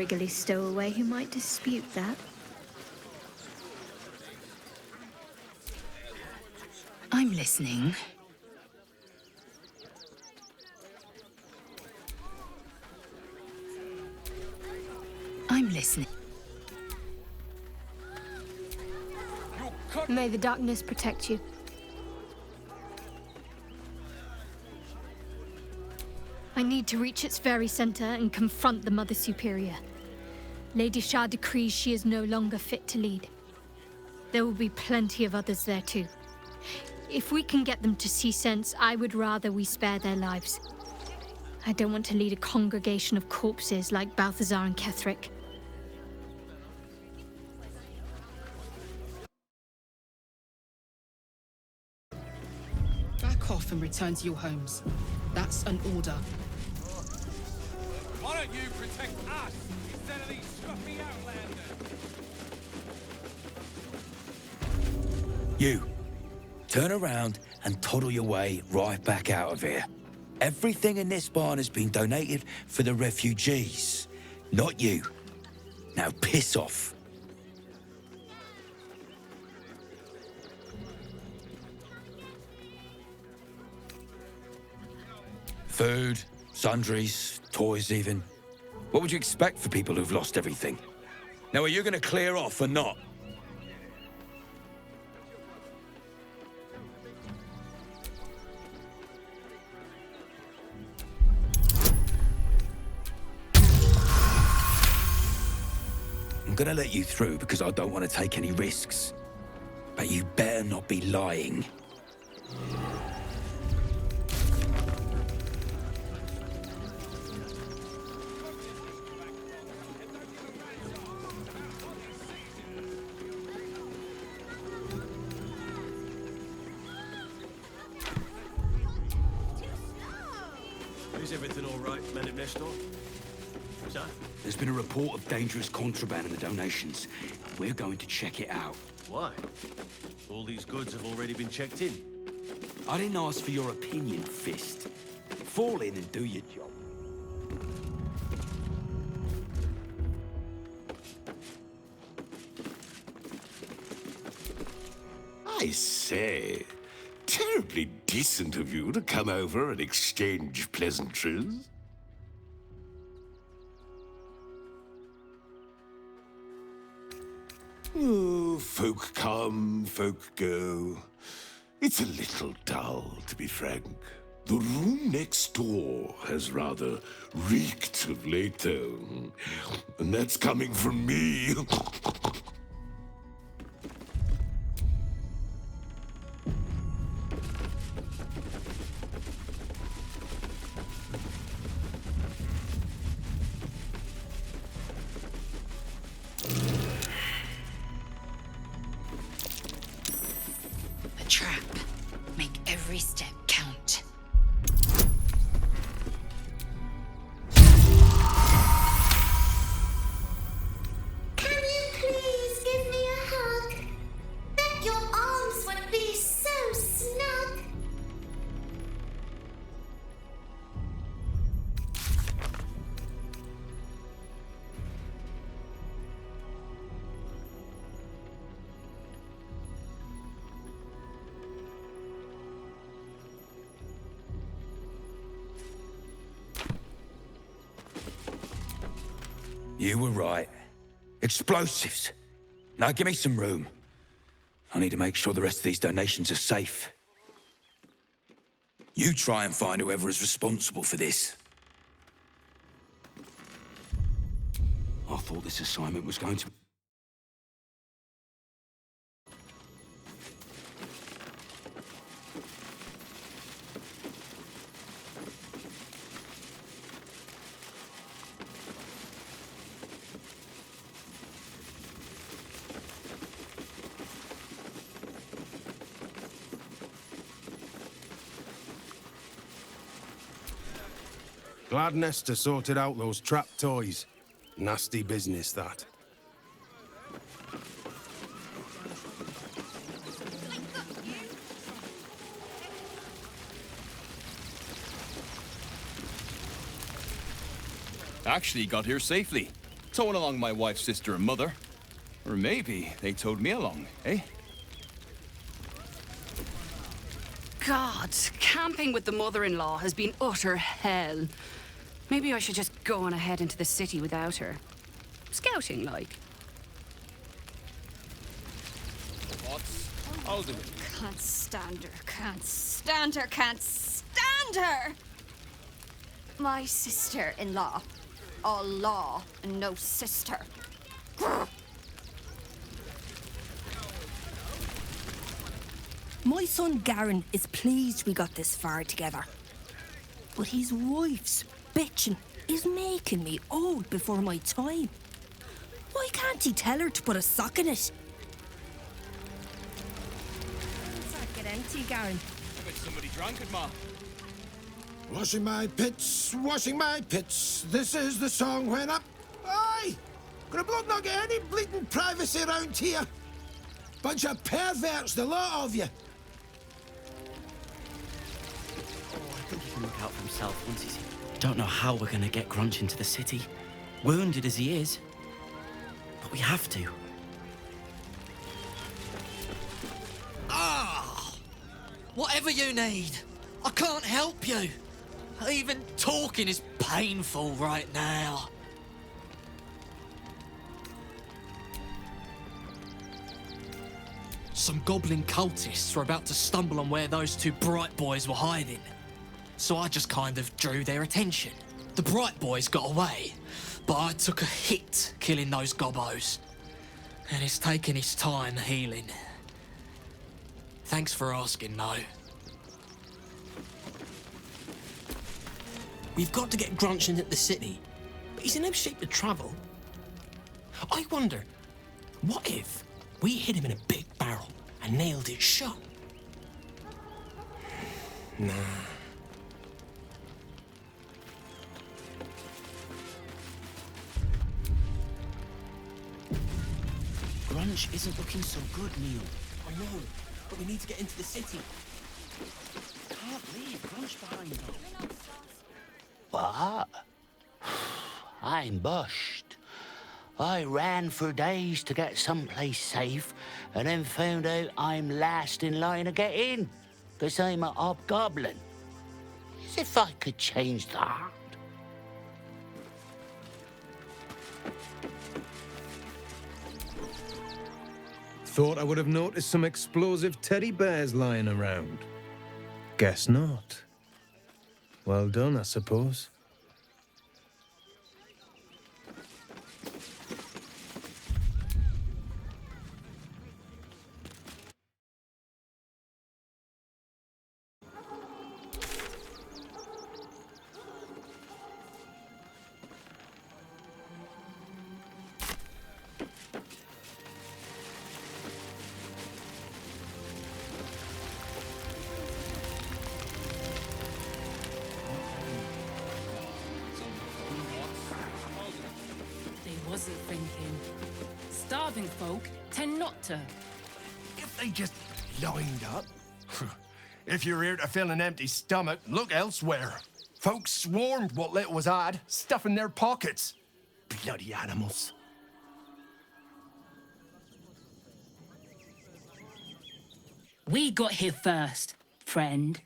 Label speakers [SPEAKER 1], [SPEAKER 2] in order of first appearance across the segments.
[SPEAKER 1] regularly stowaway who might dispute that.
[SPEAKER 2] I'm listening. I'm listening.
[SPEAKER 1] May the darkness protect you. I need to reach its very center and confront the Mother Superior. Lady Shah decrees she is no longer fit to lead. There will be plenty of others there too. If we can get them to see sense, I would rather we spare their lives. I don't want to lead a congregation of corpses like Balthazar and Ketherick.
[SPEAKER 2] Back off and return to your homes. That's an order.
[SPEAKER 3] Why don't you protect us instead of these scruffy outlanders?
[SPEAKER 4] You. Turn around and toddle your way right back out of here. Everything in this barn has been donated for the refugees, not you. Now piss off. Food, sundries, toys even. What would you expect for people who've lost everything? Now are you going to clear off or not? I'm gonna let you through because I don't want to take any risks. But you better not be lying.
[SPEAKER 5] Is everything all right, men at Nestor? Sir?
[SPEAKER 4] There's been a report of dangerous contraband in the donations. We're going to check it out.
[SPEAKER 5] Why? All these goods have already been checked in.
[SPEAKER 4] I didn't ask for your opinion, Fist. Fall in and do your job.
[SPEAKER 6] I say, terribly decent of you to come over and exchange pleasantries. Oh, folk come, folk go. It's a little dull, to be frank. The room next door has rather reeked of late, though. And that's coming from me.
[SPEAKER 2] A trap. Make every step count.
[SPEAKER 7] Can you please give me a hug? Bet your arms would be so snug.
[SPEAKER 4] You were right. Explosives. Now give me some room. I need to make sure the rest of these donations are safe. You try and find whoever is responsible for this. I thought this assignment was going to...
[SPEAKER 8] Glad Nestor sorted out those trap toys. Nasty business, that.
[SPEAKER 3] Actually got here safely.
[SPEAKER 9] Towing along my wife's sister and mother. Or maybe they towed me along, eh?
[SPEAKER 2] God, camping with the mother-in-law has been utter hell. Maybe I should just go on ahead into the city without her. Scouting, like.
[SPEAKER 9] What's... I'll do it.
[SPEAKER 10] Can't stand her, can't stand her, can't stand her! My sister-in-law. All law and no sister. Grr.
[SPEAKER 11] My son Garen is pleased we got this far together. But his wife's bitching is making me old before my time. Why can't he tell her to put a sock in it? Get empty, Garen.
[SPEAKER 9] I bet somebody drank it, Ma.
[SPEAKER 8] Washing my pits, washing my pits. This is the song when up. Aye! Gonna bloke not get any bleeding privacy around here. Bunch of perverts, the lot of you.
[SPEAKER 12] I think he can look out for himself once he's here. Don't know how we're gonna get Grunch into the city. Wounded as he is. But we have to.
[SPEAKER 13] Whatever you need, I can't help you. Even talking is painful right now. Some goblin cultists were about to stumble on where those two bright boys were hiding. So I just kind of drew their attention. The bright boys got away, but I took a hit killing those gobbos. And it's taken its time healing. Thanks for asking, though.
[SPEAKER 5] We've got to get Grunch into the city, but he's in no shape to travel. I wonder, what if we hit him in a big barrel and nailed it shut? Nah.
[SPEAKER 12] Grunch isn't looking so good, Neil.
[SPEAKER 5] I know, but we need to get into the city.
[SPEAKER 12] Can't leave Grunch behind, though.
[SPEAKER 14] What? I'm bushed. I ran for days to get someplace safe and then found out I'm last in line to get in, because I'm a hobgoblin. As if I could change that.
[SPEAKER 8] Thought I would have noticed some explosive teddy bears lying around. Guess not. Well done, I suppose.
[SPEAKER 2] Wasn't thinking. Starving folk tend not to.
[SPEAKER 15] If they just lined up. If you're here to fill an empty stomach, look elsewhere. Folks swarmed what little was had, stuffing their pockets. Bloody animals.
[SPEAKER 16] We got here first, friend.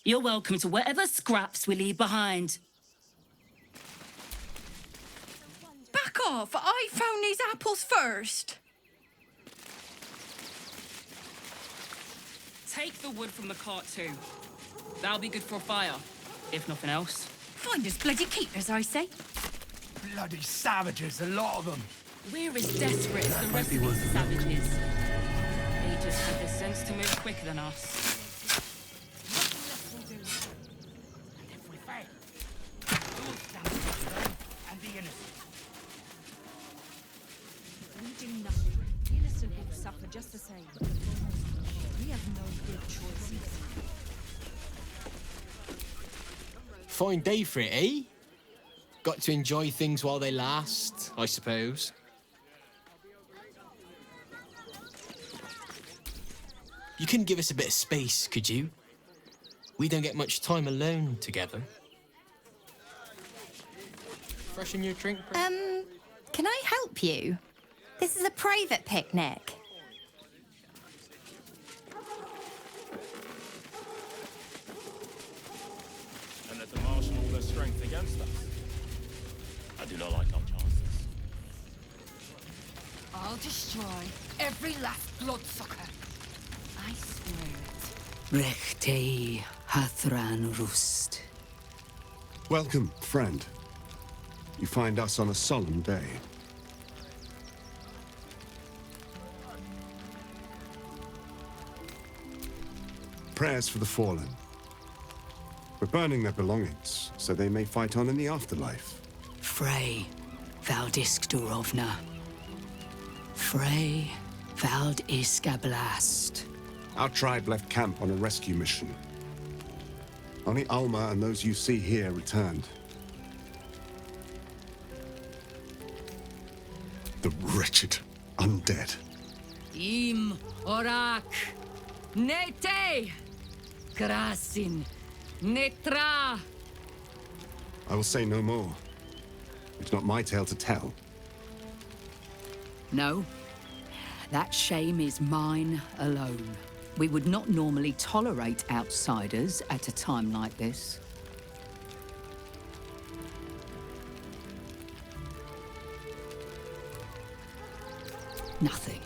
[SPEAKER 16] You're welcome to whatever scraps we leave behind.
[SPEAKER 10] Back off! I found these apples first!
[SPEAKER 16] Take the wood from the cart too. That'll be good for a fire, if nothing else.
[SPEAKER 10] Find us bloody keepers, I say.
[SPEAKER 15] Bloody savages, a lot of them.
[SPEAKER 16] We're as desperate as the rest of these savages. They just have the sense to move quicker than us.
[SPEAKER 14] And if we fail, you'll stand alone and the innocent.
[SPEAKER 11] We do nothing. The innocent will suffer just the same. We have no good choices.
[SPEAKER 5] Fine day for it, eh? Got to enjoy things while they last, I suppose. You couldn't give us a bit of space, could you? We don't get much time alone together.
[SPEAKER 13] freshen your drink?
[SPEAKER 10] Can I help you? This is a private picnic.
[SPEAKER 3] And let them marshal all their strength against us. I do not like our chances.
[SPEAKER 17] I'll destroy every last bloodsucker. I swear it.
[SPEAKER 2] Rechtei Hathran Rust.
[SPEAKER 18] Welcome, friend. You find us on a solemn day. Prayers for the fallen. We're burning their belongings, so they may fight on in the afterlife.
[SPEAKER 2] Frey Valdisk Durovna. Frey Valdisk Ablast.
[SPEAKER 18] Our tribe left camp on a rescue mission. Only Alma and those you see here returned. The wretched undead.
[SPEAKER 17] Im Orak. Nete. Krasin. Netra.
[SPEAKER 18] I will say no more. It's not my tale to tell.
[SPEAKER 2] No, that shame is mine alone. We would not normally tolerate outsiders at a time like this. Nothing.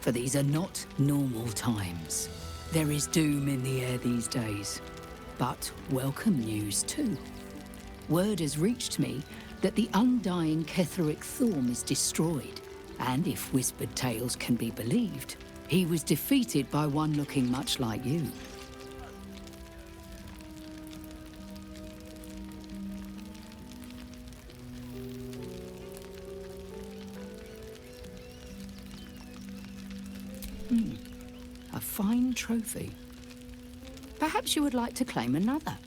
[SPEAKER 2] For these are not normal times. There is doom in the air these days. But welcome news too. Word has reached me that the undying Ketheric Thorm is destroyed. And if whispered tales can be believed, he was defeated by one looking much like you. A fine trophy. Perhaps you would like to claim another.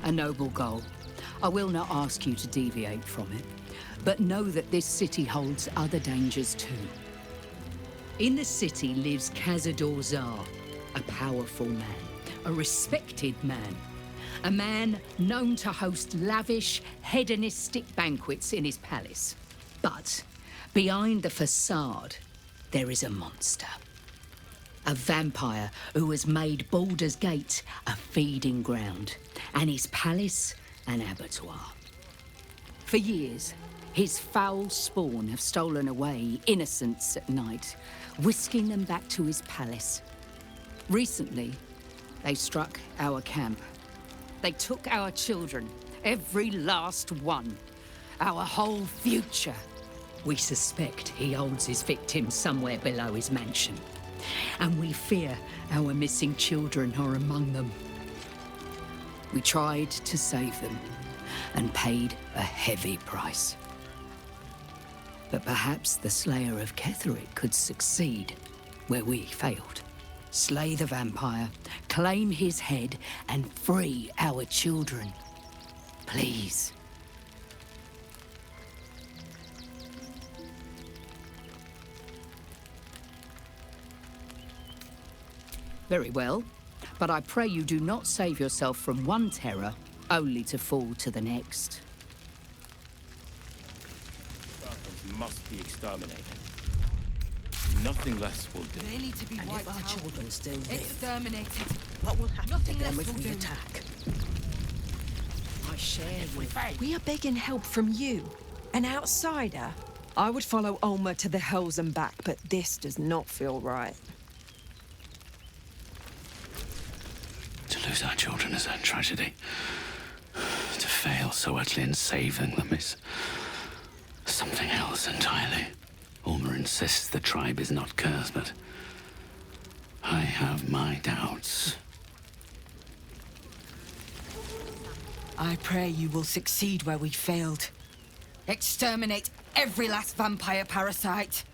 [SPEAKER 2] A noble goal. I will not ask you to deviate from it, but know that this city holds other dangers too. In the city lives Cazador Zar, a powerful man, a respected man, a man known to host lavish, hedonistic banquets in his palace. But behind the facade, there is a monster. A vampire who has made Baldur's Gate a feeding ground, and his palace an abattoir. For years, his foul spawn have stolen away innocents at night, whisking them back to his palace. Recently, they struck our camp. They took our children, every last one, our whole future. We suspect he holds his victims somewhere below his mansion. And we fear our missing children are among them. We tried to save them and paid a heavy price. But perhaps the Slayer of Ketheric could succeed where we failed. Slay the vampire, claim his head, and free our children. Please. Very well, but I pray you do not save yourself from one terror, only to fall to the next.
[SPEAKER 3] Falcons must be exterminated. Nothing less will do.
[SPEAKER 17] They need to be wiped out.
[SPEAKER 11] Our children still live.
[SPEAKER 17] Exterminated.
[SPEAKER 11] What will happen
[SPEAKER 17] Nothing
[SPEAKER 11] to them
[SPEAKER 17] less
[SPEAKER 11] if
[SPEAKER 17] will
[SPEAKER 11] we
[SPEAKER 17] do.
[SPEAKER 11] attack? I share with
[SPEAKER 19] We are begging help from you, an outsider. I would follow Ulmer to the Hells and back, but this does not feel right.
[SPEAKER 14] To lose our children is a tragedy. To fail so utterly in saving them is something else entirely. Ulmer insists the tribe is not cursed, but I have my doubts.
[SPEAKER 19] I pray you will succeed where we failed.
[SPEAKER 17] Exterminate every last vampire parasite.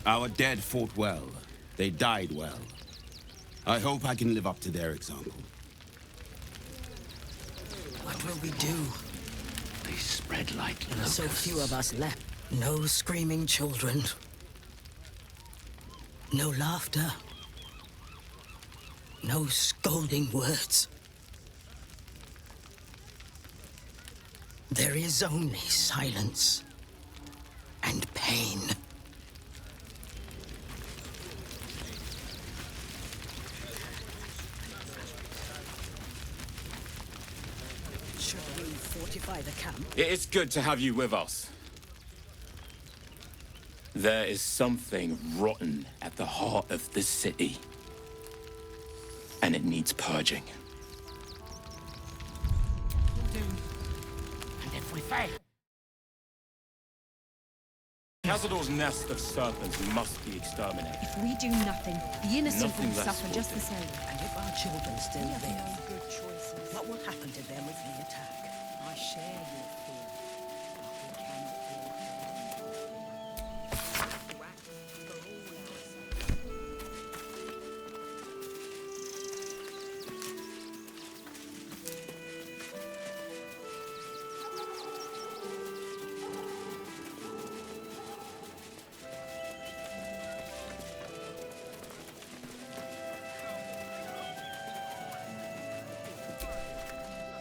[SPEAKER 20] Our dead fought well. They died well. I hope I can live up to their example.
[SPEAKER 11] What will we do?
[SPEAKER 14] They spread like
[SPEAKER 11] There are so few of us left. No screaming children.
[SPEAKER 21] No laughter. No scolding words. There is only silence and pain. Should we fortify the camp?
[SPEAKER 3] It is good to have you with us. There is something rotten at the heart of this city. And it needs purging.
[SPEAKER 14] And if we fail?
[SPEAKER 3] Cazador's nest of serpents must be exterminated.
[SPEAKER 19] If we do nothing, the innocent
[SPEAKER 3] Nothing
[SPEAKER 19] will
[SPEAKER 3] less
[SPEAKER 19] suffer
[SPEAKER 3] will
[SPEAKER 19] just
[SPEAKER 3] do.
[SPEAKER 19] the same.
[SPEAKER 21] And if our children still
[SPEAKER 19] We have
[SPEAKER 21] live,
[SPEAKER 19] no good choices.
[SPEAKER 21] what will happen to them if we attack? I share your fear, but we cannot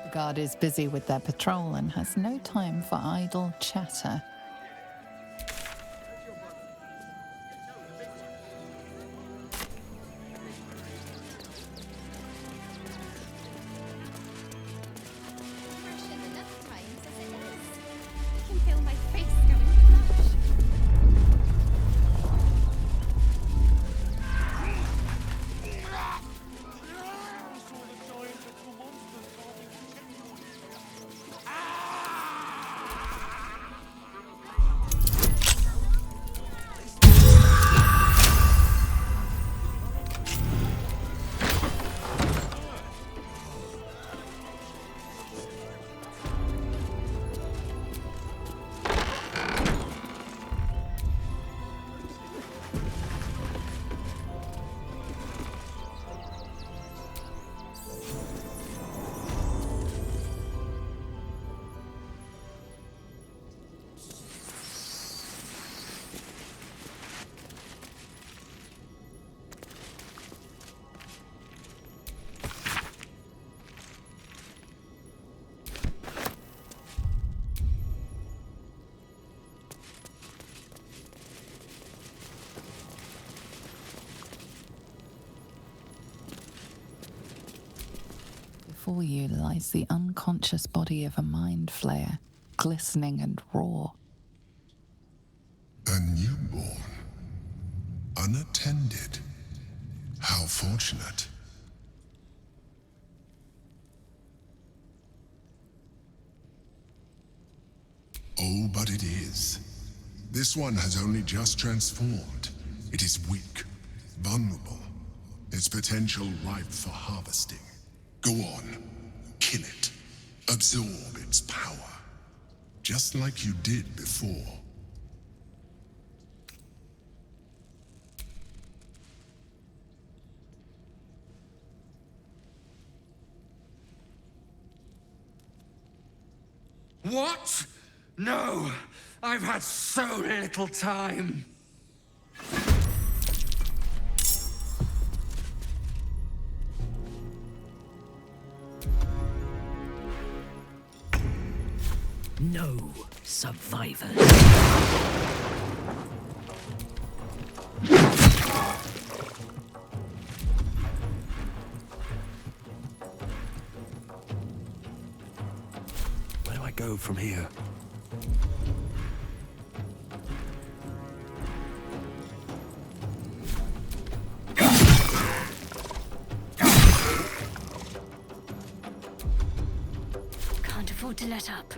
[SPEAKER 22] The guard is busy with their patrol and has no time for idle chatter.
[SPEAKER 10] I can feel my face going flush.
[SPEAKER 22] Before you lies the unconscious body of a mindflayer, glistening and raw.
[SPEAKER 23] A newborn. Unattended. How fortunate. Oh, but it is. This one has only just transformed. It is weak, vulnerable. Its potential ripe for harvesting. Go on, kill it. Absorb its power. Just like you did before.
[SPEAKER 24] What? No! I've had so little time!
[SPEAKER 21] No survivors.
[SPEAKER 6] Where do I go from here?
[SPEAKER 1] Can't afford to let up.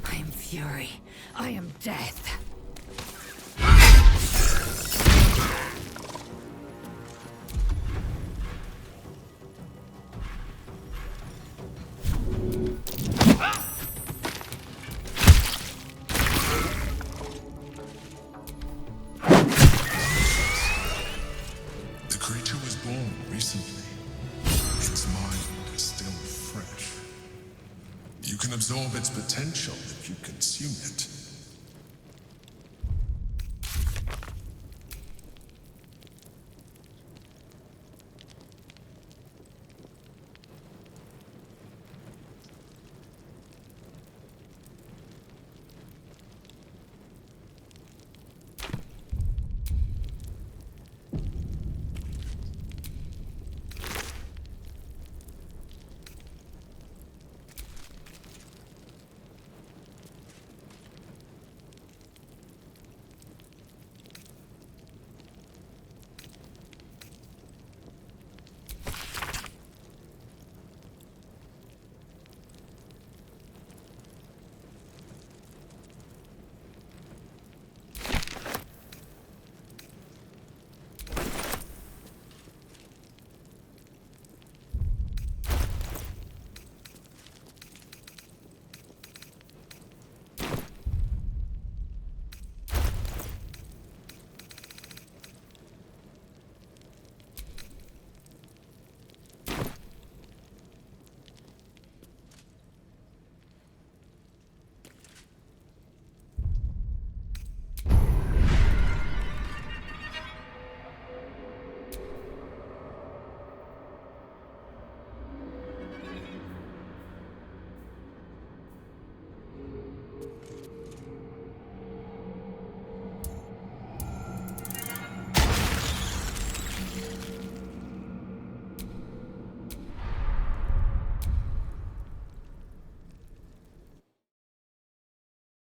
[SPEAKER 17] I am fury. I am death.
[SPEAKER 23] The creature was born recently. Its mind is still fresh. You can absorb its potential if you consume it.